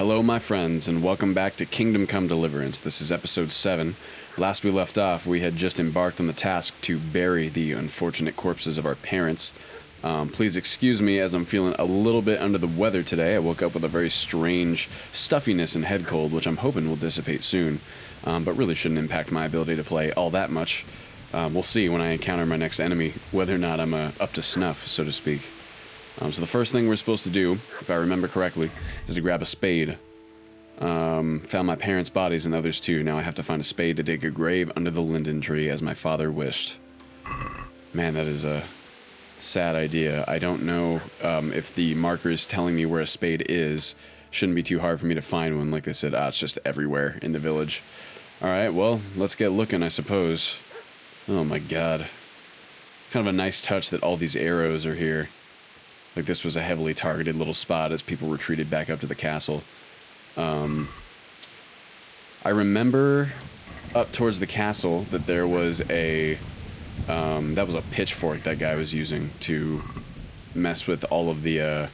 Hello, my friends, and welcome back to Kingdom Come Deliverance. This is episode 7. Last we left off, we had just embarked on the task to bury the unfortunate corpses of our parents. Please excuse me as I'm feeling a little bit under the weather today. I woke up with a very strange stuffiness and head cold, which I'm hoping will dissipate soon, but really shouldn't impact my ability to play all that much. We'll see when I encounter my next enemy, whether or not I'm up to snuff, so to speak. So the first thing we're supposed to do, if I remember correctly, is to grab a spade. Found my parents' bodies and others too. Now I have to find a spade to dig a grave under the linden tree as my father wished. Man, that is a sad idea. I don't know if the markers telling me where a spade is. Shouldn't be too hard for me to find one. Like they said, it's just everywhere in the village. Alright, well, let's get looking, I suppose. Oh my god. Kind of a nice touch that all these arrows are here. Like this was a heavily targeted little spot as people retreated back up to the castle. I remember up towards the castle that there was a pitchfork that guy was using to mess with all of the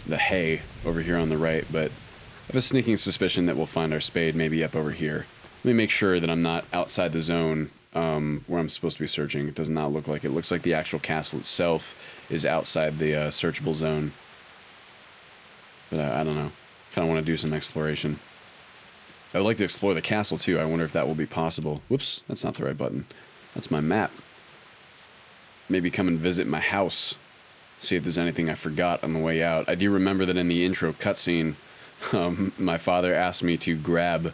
hay over here on the right, but I have a sneaking suspicion that we'll find our spade maybe up over here. Let me make sure that I'm not outside the zone where I'm supposed to be searching. It does not look like it. It looks like the actual castle itself is outside the searchable zone. But I don't know. Kind of want to do some exploration. I would like to explore the castle too. I wonder if that will be possible. Whoops, that's not the right button. That's my map. Maybe come and visit my house. See if there's anything I forgot on the way out. I do remember that in the intro cutscene, my father asked me to grab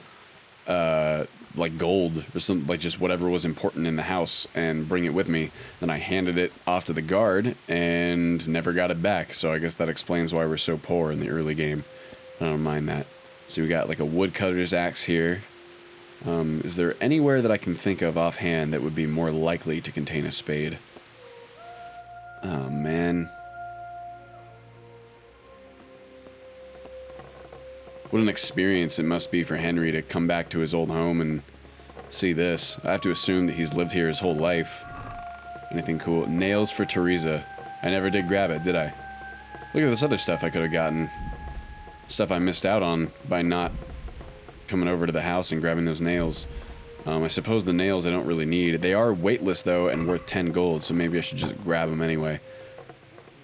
like gold or something, like just whatever was important in the house and bring it with me. Then I handed it off to the guard and never got it back. So I guess that explains why we're so poor in the early game. I don't mind that. So we got like a woodcutter's axe here. Is there anywhere that I can think of offhand that would be more likely to contain a spade? Oh man. What an experience it must be for Henry to come back to his old home and see this. I have to assume that he's lived here his whole life. Anything cool? Nails for Teresa. I never did grab it, did I? Look at this other stuff I could have gotten. Stuff I missed out on by not coming over to the house and grabbing those nails. I suppose the nails I don't really need. They are weightless though and worth 10 gold, so maybe I should just grab them anyway.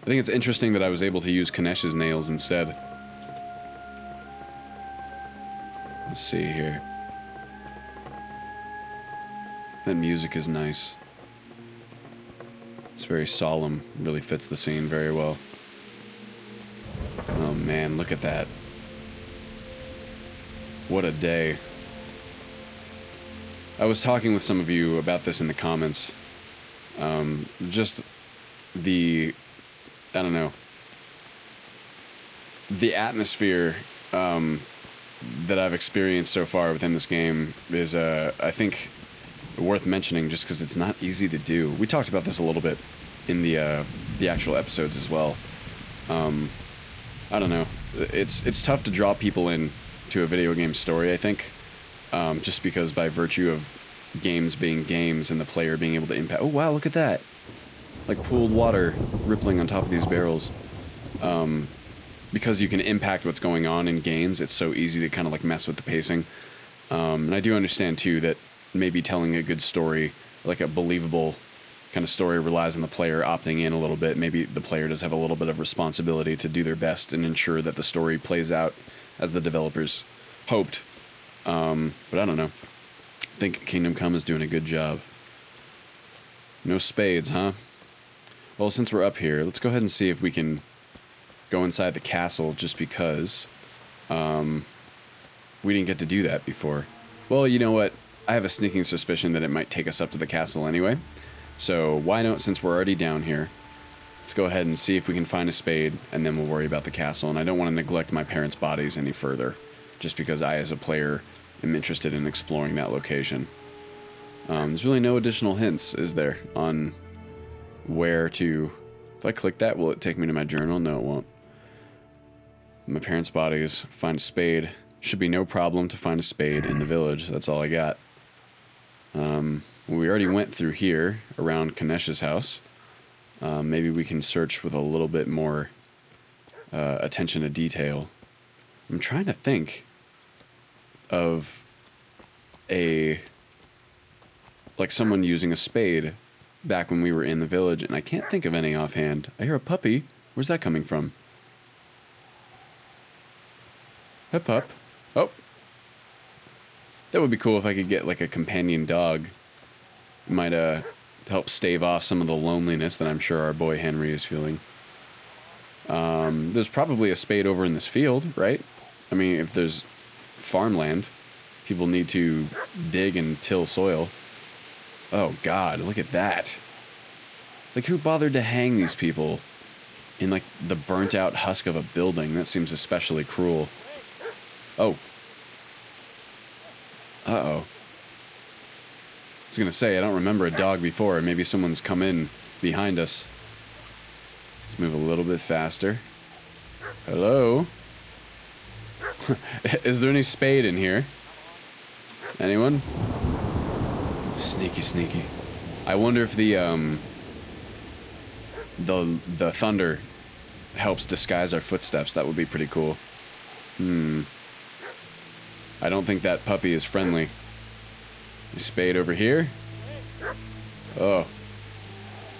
I think it's interesting that I was able to use Kanesh's nails instead. Let's see here. That music is nice. It's very solemn. Really fits the scene very well. Oh man, look at that. What a day. I was talking with some of you about this in the comments. Just the... I don't know. The atmosphere that I've experienced so far within this game is, I think, worth mentioning just because it's not easy to do. We talked about this a little bit in the actual episodes as well. I don't know. It's tough to draw people in to a video game story, I think, just because by virtue of games being games and the player being able to impact... Oh, wow, look at that. Like pooled water rippling on top of these barrels. Because you can impact what's going on in games, it's so easy to kind of like mess with the pacing. And I do understand too that maybe telling a good story, like a believable kind of story, relies on the player opting in a little bit. Maybe the player does have a little bit of responsibility to do their best and ensure that the story plays out as the developers hoped. But I don't know. I think Kingdom Come is doing a good job. No spades, huh? Well, since we're up here, let's go ahead and see if we can go inside the castle just because we didn't get to do that before. Well, you know what? I have a sneaking suspicion that it might take us up to the castle anyway. So why not, since we're already down here, let's go ahead and see if we can find a spade, and then we'll worry about the castle. And I don't want to neglect my parents' bodies any further, just because I, as a player, am interested in exploring that location. There's really no additional hints, is there, on where to... If I click that, will it take me to my journal? No, it won't. My parents' bodies, find a spade. Should be no problem to find a spade in the village. That's all I got. We already went through here, around Kanesh's house. Maybe we can search with a little bit more attention to detail. I'm trying to think of like someone using a spade back when we were in the village, and I can't think of any offhand. I hear a puppy. Where's that coming from? Hey, pup. Oh. That would be cool if I could get, like, a companion dog. It might, help stave off some of the loneliness that I'm sure our boy Henry is feeling. There's probably a spade over in this field, right? I mean, if there's farmland, people need to dig and till soil. Oh, God, look at that. Like, who bothered to hang these people in, like, the burnt-out husk of a building? That seems especially cruel. Oh. Uh-oh. I was gonna say, I don't remember a dog before. Maybe someone's come in behind us. Let's move a little bit faster. Hello? Is there any spade in here? Anyone? Sneaky, sneaky. I wonder if the thunder helps disguise our footsteps. That would be pretty cool. I don't think that puppy is friendly. Spade over here. Oh.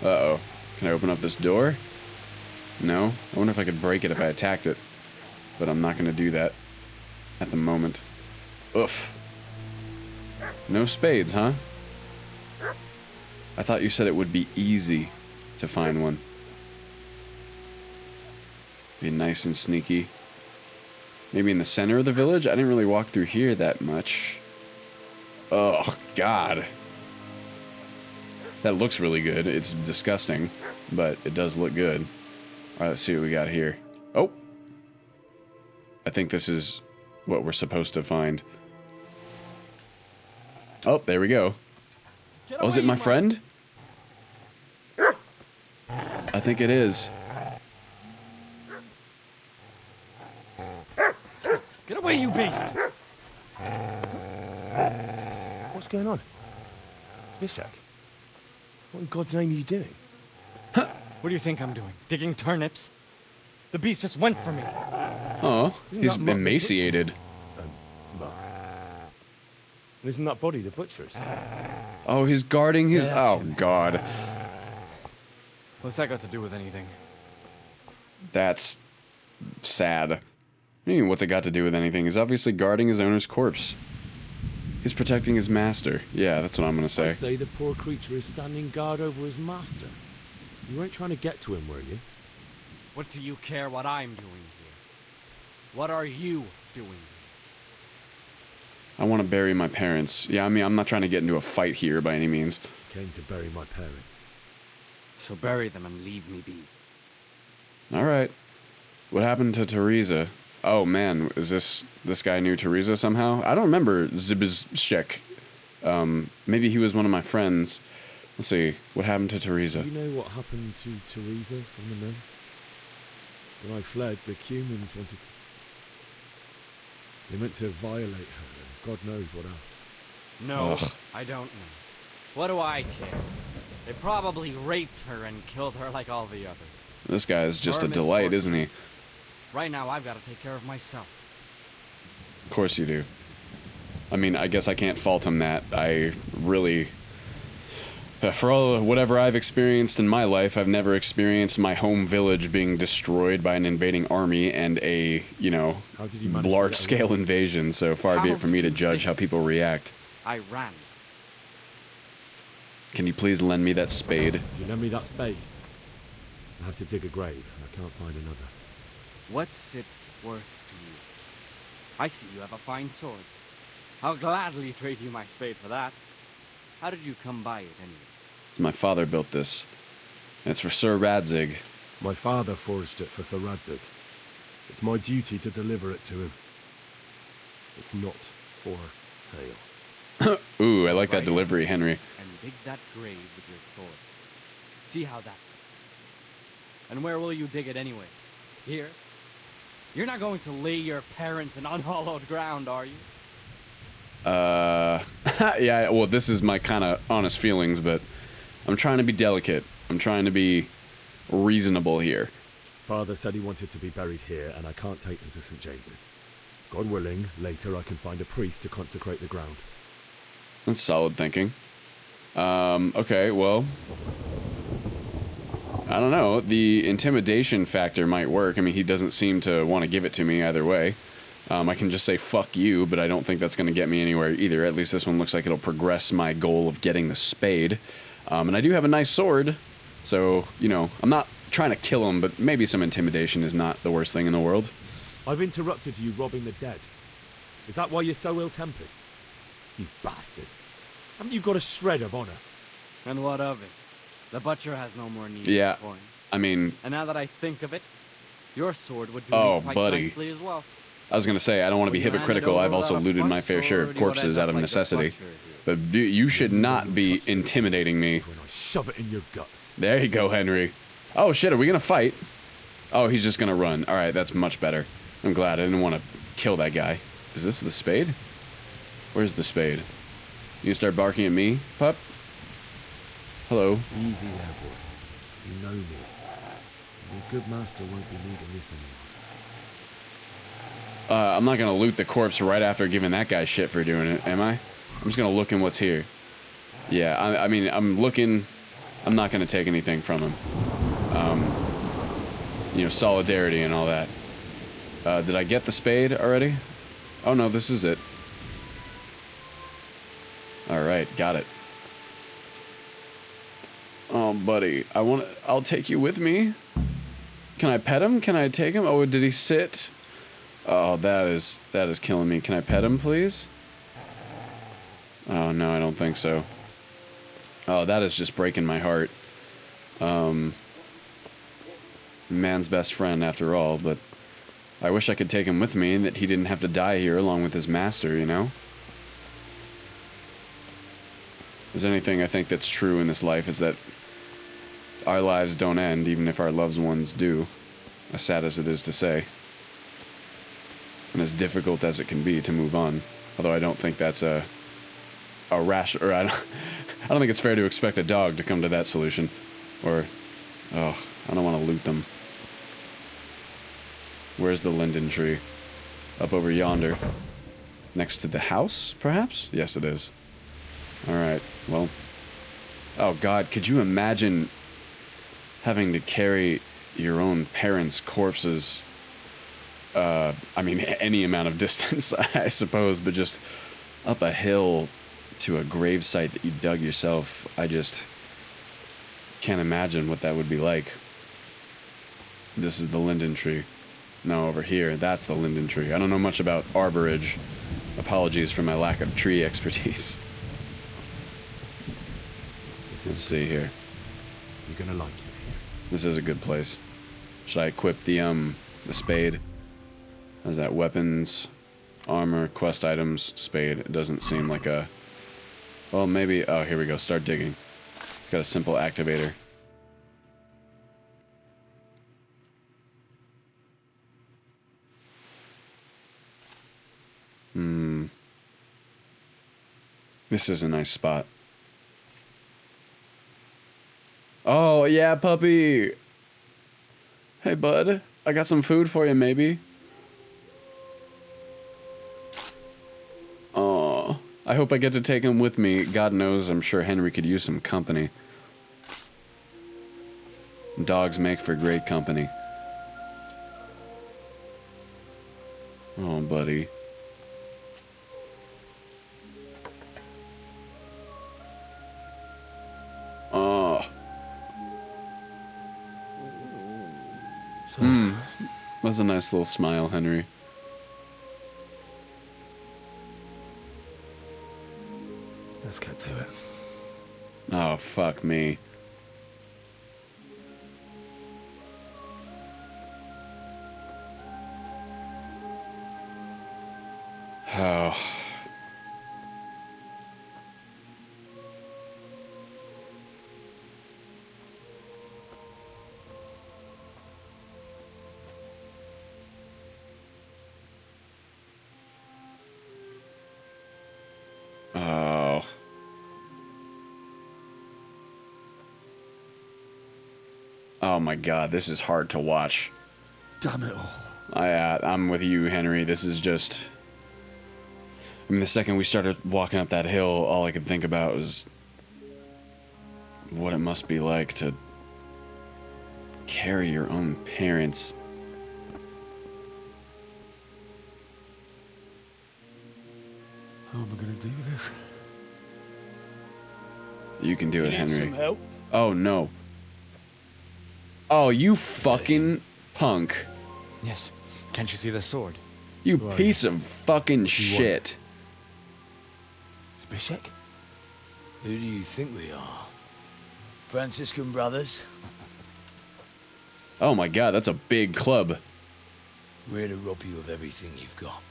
Uh-oh. Can I open up this door? No? I wonder if I could break it if I attacked it. But I'm not going to do that at the moment. Oof. No spades, huh? I thought you said it would be easy to find one. Be nice and sneaky. Maybe in the center of the village? I didn't really walk through here that much. Oh, God. That looks really good. It's disgusting, but it does look good. Alright, let's see what we got here. Oh! I think this is what we're supposed to find. Oh, there we go. Oh, is it my friend? I think it is. Get away, you beast! What's going on? Mishak, what in God's name are you doing? What do you think I'm doing? Digging turnips? The beast just went for me. Oh, he's emaciated. Isn't that body the butcher's? Oh, he's guarding his... Yeah, oh, God. What's that got to do with anything? That's sad. I mean, what's it got to do with anything? He's obviously guarding his owner's corpse. He's protecting his master. Yeah, that's what I'm gonna say. I'd say the poor creature is standing guard over his master. You weren't trying to get to him, were you? What do you care what I'm doing here? What are you doing here? I want to bury my parents. Yeah, I mean, I'm not trying to get into a fight here by any means. Came to bury my parents. So bury them and leave me be. Alright. What happened to Teresa? Oh, man, is this guy knew Teresa somehow? I don't remember Zibizshek. Maybe he was one of my friends. Let's see, what happened to Teresa? Do you know what happened to Teresa from the men? When I fled, the Cumans wanted to... They meant to violate her, and God knows what else. No, Ugh. I don't know. What do I care? They probably raped her and killed her like all the others. This guy is just a Her delight, misfortune. isn't he? Right now, I've got to take care of myself. Of course you do. I mean, I guess I can't fault him that. I really... For all whatever I've experienced in my life, I've never experienced my home village being destroyed by an invading army and a, you know, How did you manage to get large-scale away? invasion, so far be it for me to judge how people react. I ran. Can you please lend me that spade? Did you lend me that spade? I have to dig a grave, and I can't find another. What's it worth to you? I see you have a fine sword. I'll gladly trade you my spade for that. How did you come by it anyway? My father built this. It's for Sir Radzig. My father forged it for Sir Radzig. It's my duty to deliver it to him. It's not for sale. Ooh, I like that Right. delivery, Henry. And dig that grave with your sword. See how that goes. And where will you dig it anyway? Here? You're not going to lay your parents in unhallowed ground, are you? Yeah, well, this is my kind of honest feelings, but I'm trying to be delicate. I'm trying to be reasonable here. Father said he wanted to be buried here, and I can't take them to St. James's. God willing, later I can find a priest to consecrate the ground. That's solid thinking. Okay, well, I don't know. The intimidation factor might work. I mean, he doesn't seem to want to give it to me either way. I can just say fuck you, but I don't think that's going to get me anywhere either. At least this one looks like it'll progress my goal of getting the spade. And I do have a nice sword, so, you know, I'm not trying to kill him, but maybe some intimidation is not the worst thing in the world. I've interrupted you robbing the dead. Is that why you're so ill-tempered? You bastard. Haven't you got a shred of honor? And what of it? The butcher has no more need Yeah, for coin. I mean, And now that I think of it, your sword would do Oh, me quite buddy. nicely as well. I was going to say, I don't want to be Would you hand it hypocritical. over I've also without a looted my fuss, fair share or of do you wanna corpses end out up of like the necessity. butcher here? But you should not be intimidating me. When I shove it in your guts. There you go, Henry. Oh, shit, are we going to fight? Oh, he's just going to run. All right, that's much better. I'm glad. I didn't want to kill that guy. Is this the spade? Where's the spade? You gonna start barking at me, pup? Hello. Easy there, boy. You know me. Your good master won't be needing this anymore. I'm not going to loot the corpse right after giving that guy shit for doing it, am I? I'm just going to look in what's here. Yeah, I mean, I'm looking. I'm not going to take anything from him. You know, solidarity and all that. Did I get the spade already? Oh, no, this is it. All right, got it. Oh, buddy, I'll take you with me. Can I pet him? Can I take him? Oh, did he sit? Oh, that is killing me. Can I pet him, please? Oh, no, I don't think so. Oh, that is just breaking my heart. Man's best friend, after all, but I wish I could take him with me and that he didn't have to die here along with his master, you know? If there's anything I think that's true in this life is that our lives don't end, even if our loved ones do, as sad as it is to say. And as difficult as it can be to move on. Although I don't think that's a rash, or I don't think it's fair to expect a dog to come to that solution. Or, oh, I don't want to loot them. Where's the linden tree? Up over yonder. Next to the house, perhaps? Yes, it is. Alright, well. Oh god, could you imagine having to carry your own parents' corpses? I mean, any amount of distance, I suppose, but just up a hill to a gravesite that you dug yourself. I just can't imagine what that would be like. This is the linden tree. No, over here, that's the linden tree. I don't know much about arborage. Apologies for my lack of tree expertise. Let's see here. You're gonna like it here. This is a good place. Should I equip the spade? How's that? Weapons, armor, quest items, spade. It doesn't seem like a... Well, maybe... Oh, here we go. Start digging. Got a simple activator. This is a nice spot. Oh, yeah, puppy! Hey, bud. I got some food for you, maybe. Oh, I hope I get to take him with me. God knows, I'm sure Henry could use some company. Dogs make for great company. Oh, buddy. Oh. That's a nice little smile, Henry. Let's get to it. Oh, fuck me. Oh. Oh. Oh my god, this is hard to watch. Damn it all. I'm with you, Henry. This is just... I mean, the second we started walking up that hill, all I could think about was what it must be like to carry your own parents. How am I gonna do this? You can do it, Need Henry. some help? Oh, no. Oh, you fucking punk. Yes. Can't you see the sword? You Right. piece of fucking shit. Zbyszek? Who do you think we are? Franciscan brothers? Oh my god, that's a big club. We're here to rob you of everything you've got.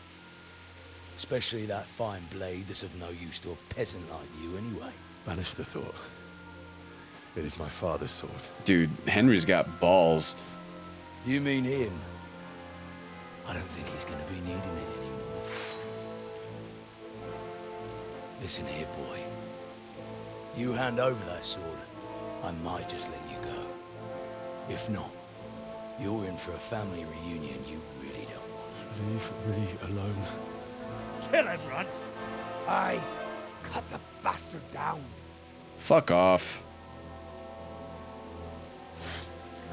Especially that fine blade that's of no use to a peasant like you anyway. Banish the thought. It is my father's sword. Dude, Henry's got balls. You mean him? I don't think he's gonna be needing it anymore. Listen here, boy. You hand over that sword, I might just let you go. If not, you're in for a family reunion you really don't want. Leave me alone. Kill him, Runt! Aye, cut the bastard down. Fuck off.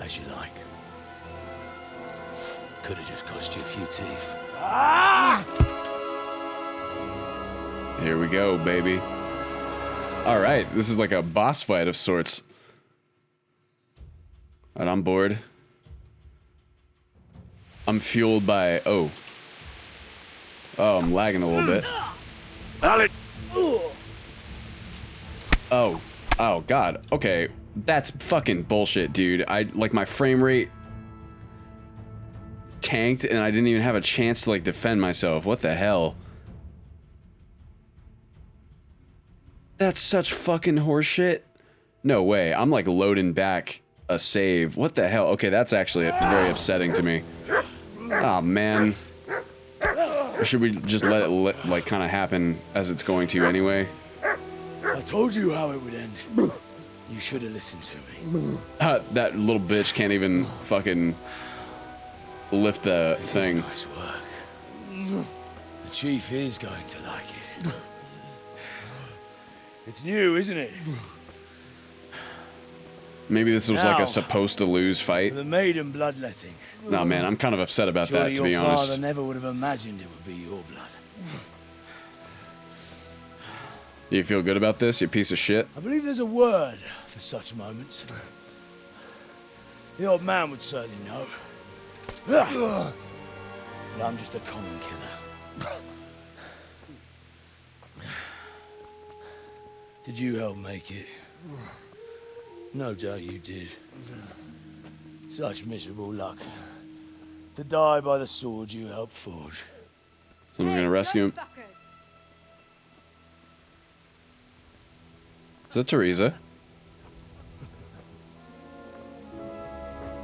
As you like. Could have just cost you a few teeth. Here we go, baby. Alright, this is like a boss fight of sorts. Alright, I'm bored. I'm fueled by... Oh, I'm lagging a little bit. Oh. Oh, God. Okay. That's fucking bullshit, dude. Like, my frame rate tanked, and I didn't even have a chance to, like, defend myself. What the hell? That's such fucking horseshit. No way. I'm, like, loading back a save. What the hell? Okay, that's actually very upsetting to me. Oh, man. Or should we just let it, like, kind of happen as it's going to anyway? I told you how it would end. You should have listened to me. That little bitch can't even fucking lift the This thing. is nice work. The chief is going to like it. It's new, isn't it? Maybe this was like Now, a supposed to lose fight. The maiden bloodletting. Nah, man, I'm kind of upset about Surely that, to be your honest. father never would have imagined it would be your blood. You feel good about this, you piece of shit? I believe there's a word for such moments. The old man would certainly know. But I'm just a common killer. Did you help make it? No doubt you did. Such miserable luck. To die by the sword you helped forge. Someone's gonna rescue him. Is that Teresa?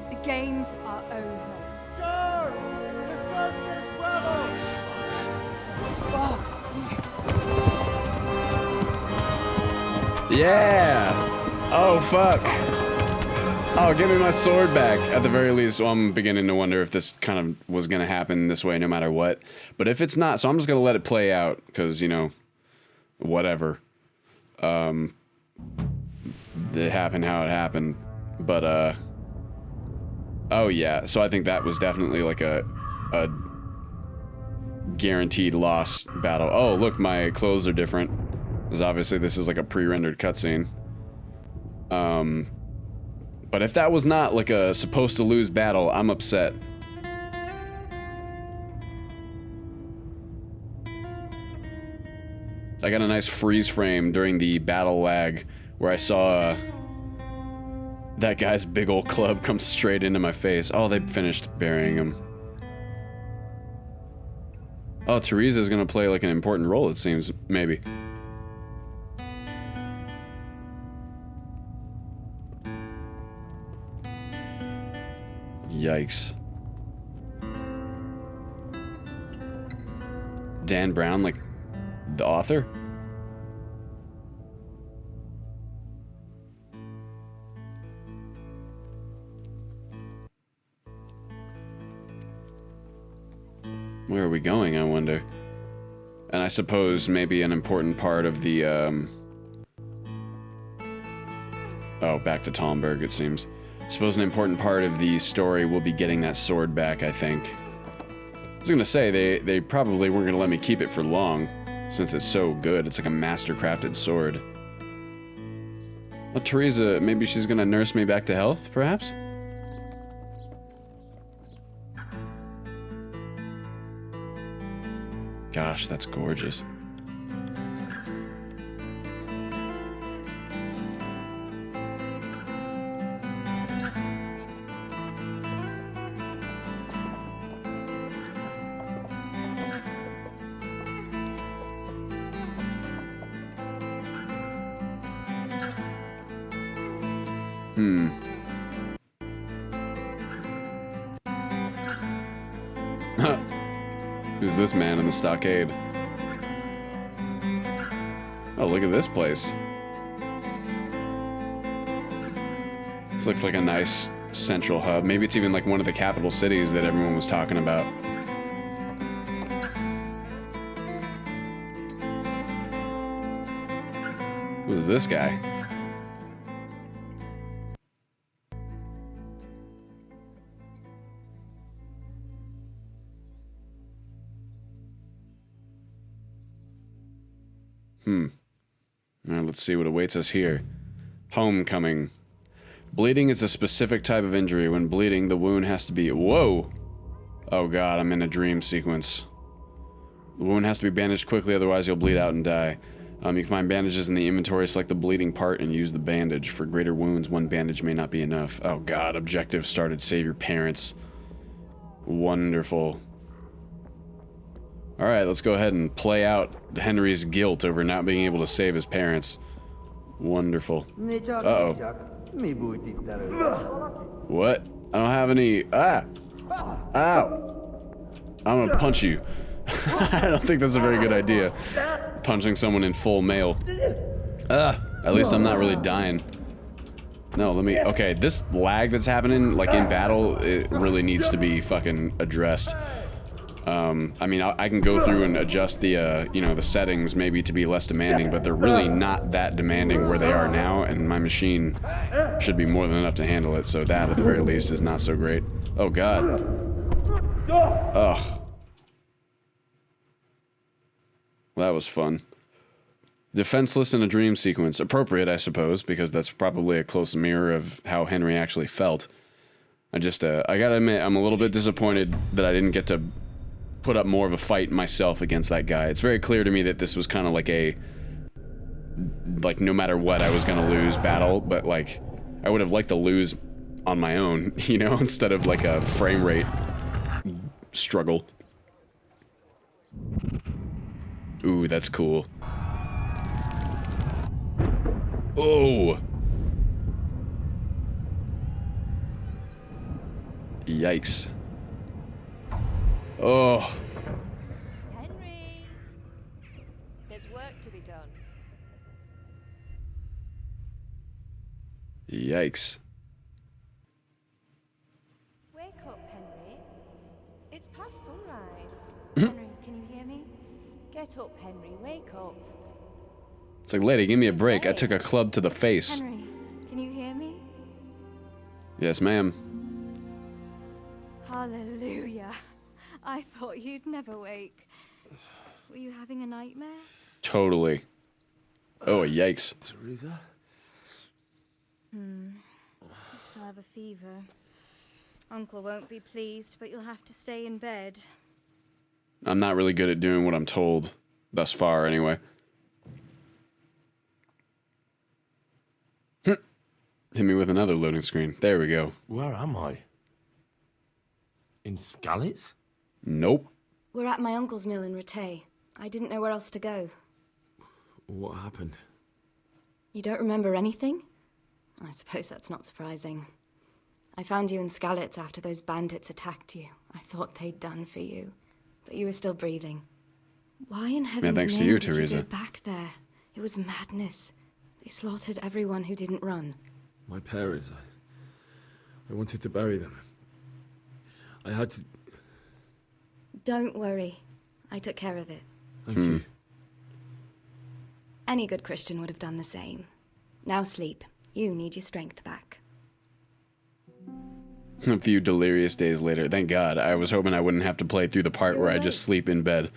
The games are over. Yeah! Oh, fuck. Oh, give me my sword back. At the very least, well, I'm beginning to wonder if this kind of was gonna happen this way no matter what. But if it's not, so I'm just gonna let it play out, because, you know, whatever. It happened how it happened. But, oh yeah, so I think that was definitely like a guaranteed loss battle. Oh, look, my clothes are different. Because obviously this is like a pre-rendered cutscene. But if that was not like a supposed to lose battle, I'm upset. I got a nice freeze frame during the battle lag where I saw that guy's big old club come straight into my face. Oh, they finished burying him. Oh, Teresa's gonna play like an important role, it seems, maybe. Yikes. Dan Brown, like the author? Where are we going, I wonder? And I suppose maybe an important part of the, Oh, back to Talmberg, it seems. I suppose an important part of the story will be getting that sword back, I think. I was gonna say, they probably weren't gonna let me keep it for long, since it's so good. It's like a master-crafted sword. Well, Teresa, maybe she's gonna nurse me back to health, perhaps? Gosh, that's gorgeous. Who's this man in the stockade? Oh, look at this place. This looks like a nice central hub. Maybe it's even like one of the capital cities that everyone was talking about. Who's this guy? Alright, let's see what awaits us here. Homecoming. Bleeding is a specific type of injury. When bleeding, the wound has to be... Whoa! Oh god, I'm in a dream sequence. The wound has to be bandaged quickly, otherwise you'll bleed out and die. You can find bandages in the inventory, select the bleeding part, and use the bandage. For greater wounds, one bandage may not be enough. Oh god, objective started. Save your parents. Wonderful. Alright, let's go ahead and play out Henry's guilt over not being able to save his parents. Wonderful. Uh-oh. What? I don't have any... Ah! Ow! I'm gonna punch you. I don't think that's a very good idea. Punching someone in full mail. At least I'm not really dying. No, let me... Okay, this lag that's happening, like, in battle, it really needs to be fucking addressed. I mean, I can go through and adjust the, you know, the settings maybe to be less demanding, but they're really not that demanding where they are now, and my machine should be more than enough to handle it, so that, at the very least, is not so great. Oh, God. Ugh. That was fun. Defenseless in a dream sequence. Appropriate, I suppose, because that's probably a close mirror of how Henry actually felt. I gotta admit, I'm a little bit disappointed that I didn't get to put up more of a fight myself against that guy. It's very clear to me that this was kind of like a... Like, no matter what, I was gonna lose battle, but, like, I would have liked to lose on my own, you know, instead of, like, a frame rate struggle. Ooh, that's cool. Oh! Yikes. Oh. Henry! There's work to be done. Yikes. Wake up, Henry. It's past sunrise. Henry, can you hear me? Get up, Henry. Wake up. It's like, lady, give me a break. I took a club to the face. Henry, can you hear me? Yes, ma'am. Hallelujah. I thought you'd never wake. Were you having a nightmare? Totally. Oh, yikes. Teresa? You still have a fever. Uncle won't be pleased, but you'll have to stay in bed. I'm not really good at doing what I'm told. Thus far, anyway. Hit me with another loading screen. There we go. Where am I? In Skalitz? Nope. We're at my uncle's mill in Rattay. I didn't know where else to go. What happened? You don't remember anything? I suppose that's not surprising. I found you in Skalitz after those bandits attacked you. I thought they'd done for you, but you were still breathing. Why in heaven's thanks to name you, did Teresa. you go back there? It was madness. They slaughtered everyone who didn't run. My parents, I wanted to bury them. I had to... Don't worry. I took care of it. Thank you. Any good Christian would have done the same. Now sleep. You need your strength back. A few delirious days later. Thank God. I was hoping I wouldn't have to play through the part where I just sleep in bed.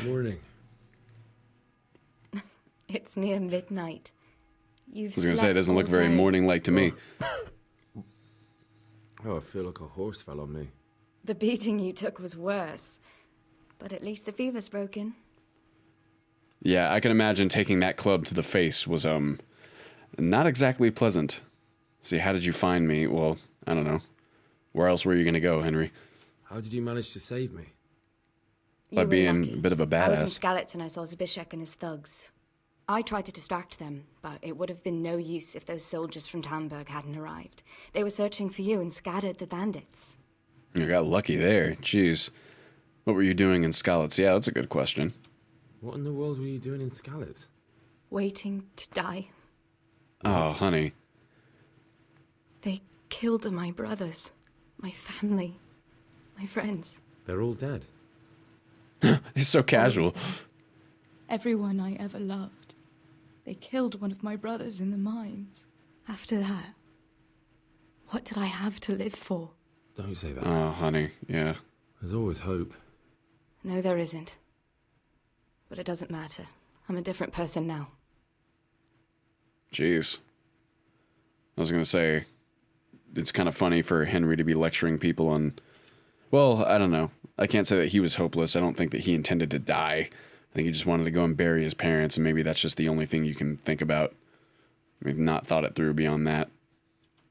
Morning. It's near midnight. You've I was going to say, it doesn't look very morning-like to me. Oh, I feel like a horse fell on me. The beating you took was worse. But at least the fever's broken. Yeah, I can imagine taking that club to the face was, not exactly pleasant. See, how did you find me? Well, I don't know. Where else were you going to go, Henry? How did you manage to save me? By being a bit of a I was in badass. Skalitz and I saw Zbyszek and his thugs. I tried to distract them, but it would have been no use if those soldiers from Tamburg hadn't arrived. They were searching for you and scattered the bandits. You got lucky there. Jeez. What were you doing in Skalitz? Yeah, that's a good question. What in the world were you doing in Skalitz? Waiting to die. Oh, honey. They killed my brothers, my family, my friends. They're all dead. It's so casual. Everyone I ever loved. They killed one of my brothers in the mines. After that, what did I have to live for? Don't say that. Oh, honey, yeah. There's always hope. No, there isn't. But it doesn't matter. I'm a different person now. Jeez. I was going to say, it's kind of funny for Henry to be lecturing people on... Well, I don't know. I can't say that he was hopeless. I don't think that he intended to die. I think he just wanted to go and bury his parents, and maybe that's just the only thing you can think about. We've not thought it through beyond that.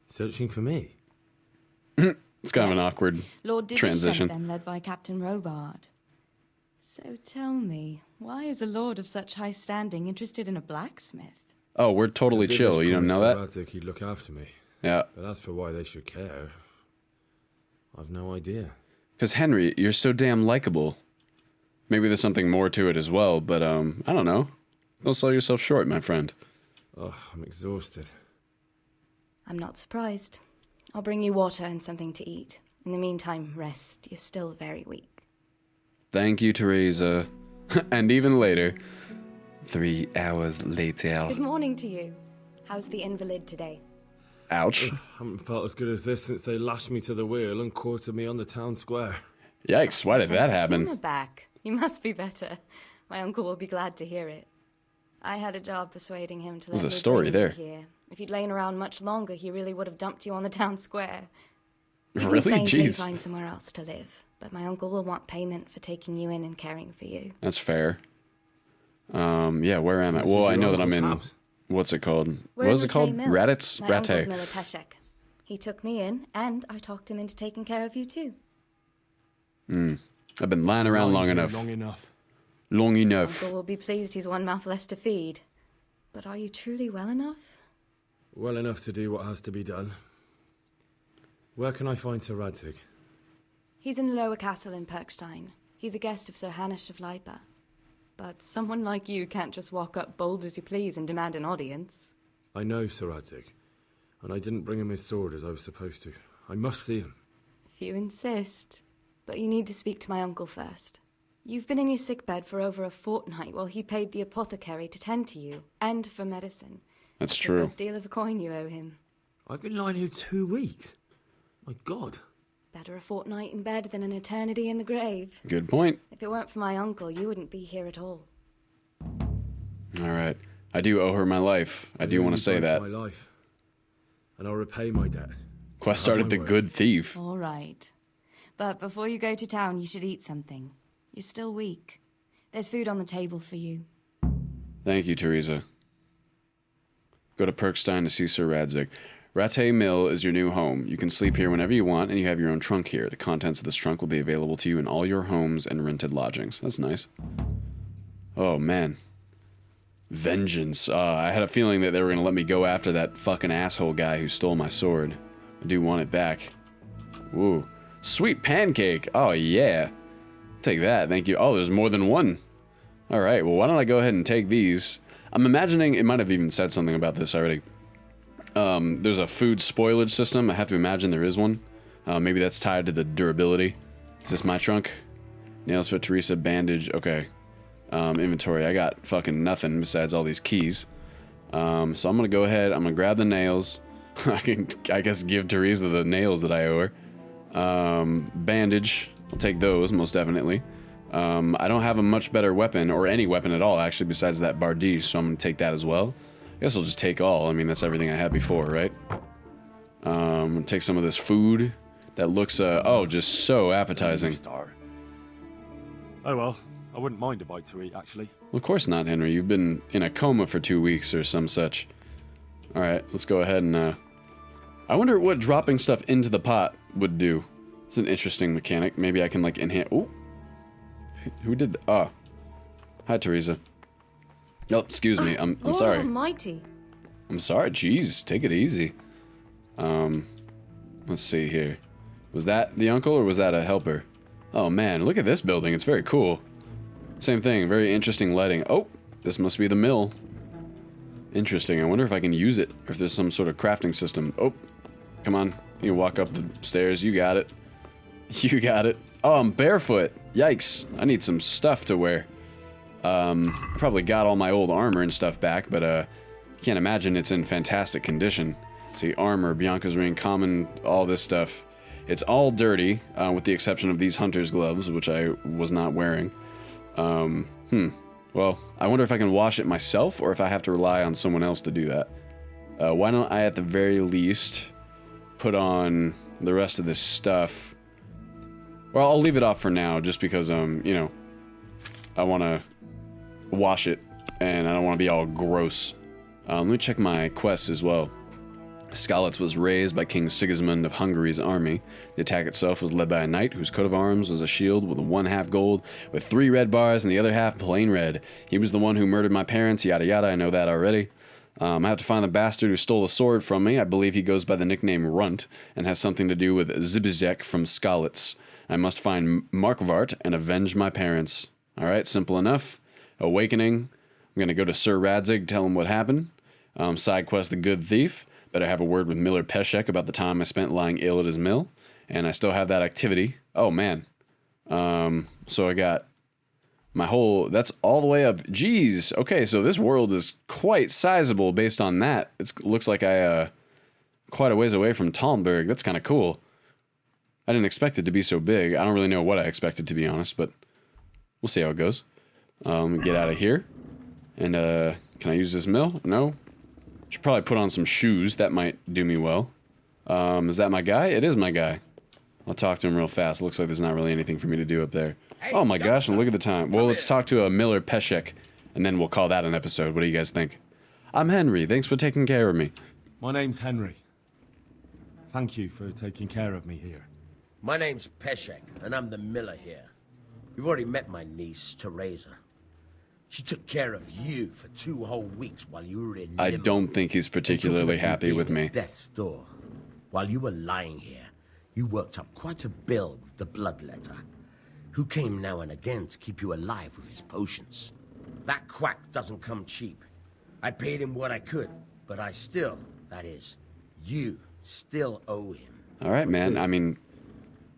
Searching for me? It's kind of an awkward Lord Divish transition. sent them, led by Captain Robard. So tell me, why is a lord of such high standing interested in a blacksmith? Oh, we're totally So chill. Divish You don't know promised that? Radzik he'd look after me. Yeah. But as for why they should care, I've no idea. Because, Henry, you're so damn likable. Maybe there's something more to it as well, but, I don't know. Don't sell yourself short, my friend. Oh, I'm exhausted. I'm not surprised. I'll bring you water and something to eat. In the meantime, rest. You're still very weak. Thank you, Teresa. And even later. 3 hours later. Good morning to you. How's the invalid today? Ouch. I haven't felt as good as this since they lashed me to the wheel and quartered me on the town square. Yikes, why did that happen? Humor back. You must be better. My uncle will be glad to hear it. I had a job persuading him to let There's a me story bring you there. here. If you'd lain around much longer, he really would have dumped you on the town square. You Really? can stay until you Jeez. find somewhere else to live, but my uncle will want payment for taking you in and caring for you. That's fair. Yeah, where am I? This Well, is I your know that I'm in... uncle's house. What's it called? We're What in is it Rattay called? Mill. Raditz? My uncle's Rattay. Miller Peshek. He took me in, and I talked him into taking care of you too. I've been lying around long enough. Long enough. Long enough. Uncle will be pleased he's one mouth less to feed. But are you truly well enough? Well enough to do what has to be done. Where can I find Sir Radzik? He's in the lower castle in Perkstein. He's a guest of Sir Hanush of Leipa. But someone like you can't just walk up bold as you please and demand an audience. I know Sir Radzik, and I didn't bring him his sword as I was supposed to. I must see him. If you insist. But you need to speak to my uncle first. You've been in your sickbed for over a fortnight while he paid the apothecary to tend to you, and for medicine. That's It's a true. good deal of a coin you owe him. I've been lying here 2 weeks. My God. Better a fortnight in bed than an eternity in the grave. Good point. If it weren't for my uncle, you wouldn't be here at all. All right. I do owe her my life. I do want to say Both that. My life, and I'll repay my debt. Quest Have started my the word. good thief. All right. But before you go to town, you should eat something. You're still weak. There's food on the table for you. Thank you, Teresa. Go to Perkstein to see Sir Radzik. Rattay Mill is your new home. You can sleep here whenever you want, and you have your own trunk here. The contents of this trunk will be available to you in all your homes and rented lodgings. That's nice. Oh, man. Vengeance. I had a feeling that they were going to let me go after that fucking asshole guy who stole my sword. I do want it back. Woo. Sweet pancake. Oh, yeah. Take that. Thank you. Oh, there's more than one. All right. Well, why don't I go ahead and take these? I'm imagining it might have even said something about this already. There's a food spoilage system. I have to imagine there is one. Maybe that's tied to the durability. Is this my trunk? Nails for Teresa, bandage. Okay. Inventory. I got fucking nothing besides all these keys. So I'm gonna go ahead. I'm gonna grab the nails. I guess give Teresa the nails that I owe her. Bandage. I'll take those most definitely. I don't have a much better weapon, or any weapon at all, actually, besides that bardiche, so I'm gonna take that as well. I guess I'll just take all. I mean, that's everything I had before, right? I'm gonna take some of this food that looks, oh, just so appetizing. Oh well, I wouldn't mind a bite to eat, actually. Well, of course not, Henry. You've been in a coma for 2 weeks or some such. Alright, let's go ahead and, I wonder what dropping stuff into the pot would do. It's an interesting mechanic. Maybe I can, like, enhance... Oh! Who did... Oh. Hi, Teresa. Oh, excuse me. I'm sorry. Almighty. I'm sorry. Jeez, take it easy. Let's see here. Was that the uncle or was that a helper? Oh man, look at this building. It's very cool. Same thing. Very interesting lighting. Oh, this must be the mill. Interesting. I wonder if I can use it, or if there's some sort of crafting system. Oh, come on. You walk up the stairs. You got it. You got it. Oh, I'm barefoot. Yikes. I need some stuff to wear. I probably got all my old armor and stuff back, but can't imagine it's in fantastic condition. See, armor, Bianca's ring, common, all this stuff. It's all dirty, with the exception of these hunter's gloves, which I was not wearing. Well, I wonder if I can wash it myself, or if I have to rely on someone else to do that. Why don't I, at the very least, put on the rest of this stuff? Well, I'll leave it off for now, just because, you know, I want to wash it, and I don't want to be all gross. Let me check my quests as well. Skalitz was raised by King Sigismund of Hungary's army. The attack itself was led by a knight whose coat of arms was a shield with 1/2 gold, with 3 red bars and the other half plain red. He was the one who murdered my parents, yada yada, I know that already. I have to find the bastard who stole the sword from me. I believe he goes by the nickname Runt, and has something to do with Zibizek from Skalitz. I must find Markvart and avenge my parents. Alright, simple enough. Awakening. I'm gonna go to Sir Radzig, tell him what happened. Side quest The Good Thief. Better have a word with Miller Peshek about the time I spent lying ill at his mill. And I still have that activity. Oh, man. So I got my whole... That's all the way up. Jeez. Okay, so this world is quite sizable based on that. It looks like I, quite a ways away from Talmberg. That's kind of cool. I didn't expect it to be so big. I don't really know what I expected, to be honest, but we'll see how it goes. Get out of here. And, can I use this mill? No. Should probably put on some shoes. That might do me well. Is that my guy? It is my guy. I'll talk to him real fast. Looks like there's not really anything for me to do up there. Hey, oh my gosh, and look at the time. Well, let's talk to a Miller Peshek, and then we'll call that an episode. What do you guys think? I'm Henry. Thanks for taking care of me. My name's Henry. Thank you for taking care of me here. My name's Peshek, and I'm the miller here. You've already met my niece, Teresa. She took care of you for 2 whole weeks while you were in I don't think he's particularly happy with me. Death's door. While you were lying here, you worked up quite a bill with the bloodletter, who came now and again to keep you alive with his potions. That quack doesn't come cheap. I paid him what I could, but I still, that is, you still owe him. All right, man. I mean...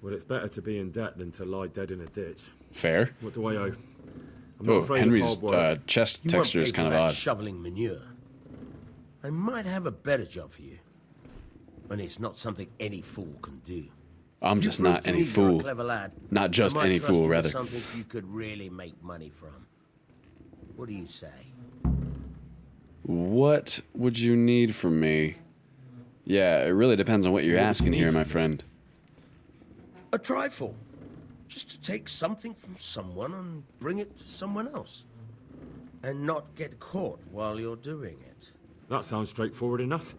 Well, it's better to be in debt than to lie dead in a ditch. Fair. What do I owe? Oh, Henry's chest texture is kind of odd. Shoveling manure. I might have a better job for you. And it's not something any fool can do. I'm just not any fool. Lad, not just any fool, rather. Something you could really make money from. What do you say? What would you need from me? Yeah, it really depends on what you're asking here, my friend. A trifle. Just to take something from someone and bring it to someone else. And not get caught while you're doing it. That sounds straightforward enough.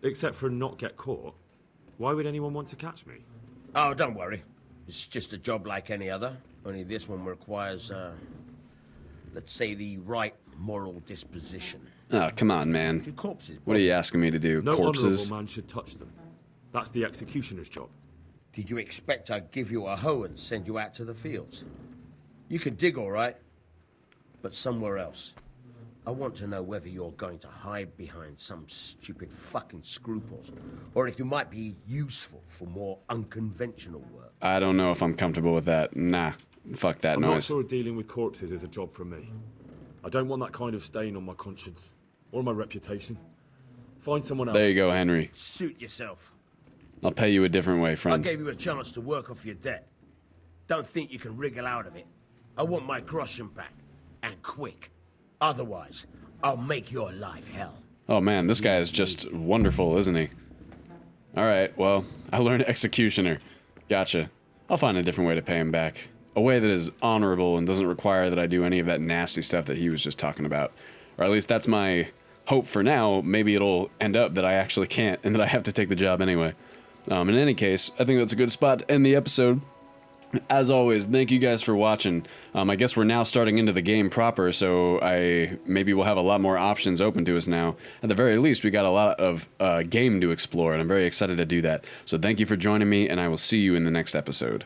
Except for not get caught. Why would anyone want to catch me? Oh, don't worry. It's just a job like any other. Only this one requires, let's say, the right moral disposition. Oh, come on, man. 2 corpses. What are you asking me to do? No Corpses? honorable man should touch them. That's the executioner's job. Did you expect I'd give you a hoe and send you out to the fields? You can dig all right, but somewhere else. I want to know whether you're going to hide behind some stupid fucking scruples, or if you might be useful for more unconventional work. I don't know if I'm comfortable with that. Nah, fuck that I'm not noise. sure dealing with corpses is a job for me. I don't want that kind of stain on my conscience, or my reputation. Find someone else. There you go, Henry. Suit yourself. I'll pay you a different way, I friend. gave you a chance to work off your debt. Don't think you can wriggle out of it. I want my groschen back, and quick. Otherwise, I'll make your life hell. Oh man, this guy is just wonderful, isn't he? Alright, well, I learned executioner. Gotcha. I'll find a different way to pay him back. A way that is honorable and doesn't require that I do any of that nasty stuff that he was just talking about. Or at least that's my hope for now. Maybe it'll end up that I actually can't and that I have to take the job anyway. In any case, I think that's a good spot to end the episode. As always, thank you guys for watching. I guess we're now starting into the game proper, so maybe we'll have a lot more options open to us now. At the very least, we got a lot of game to explore, and I'm very excited to do that. So thank you for joining me, and I will see you in the next episode.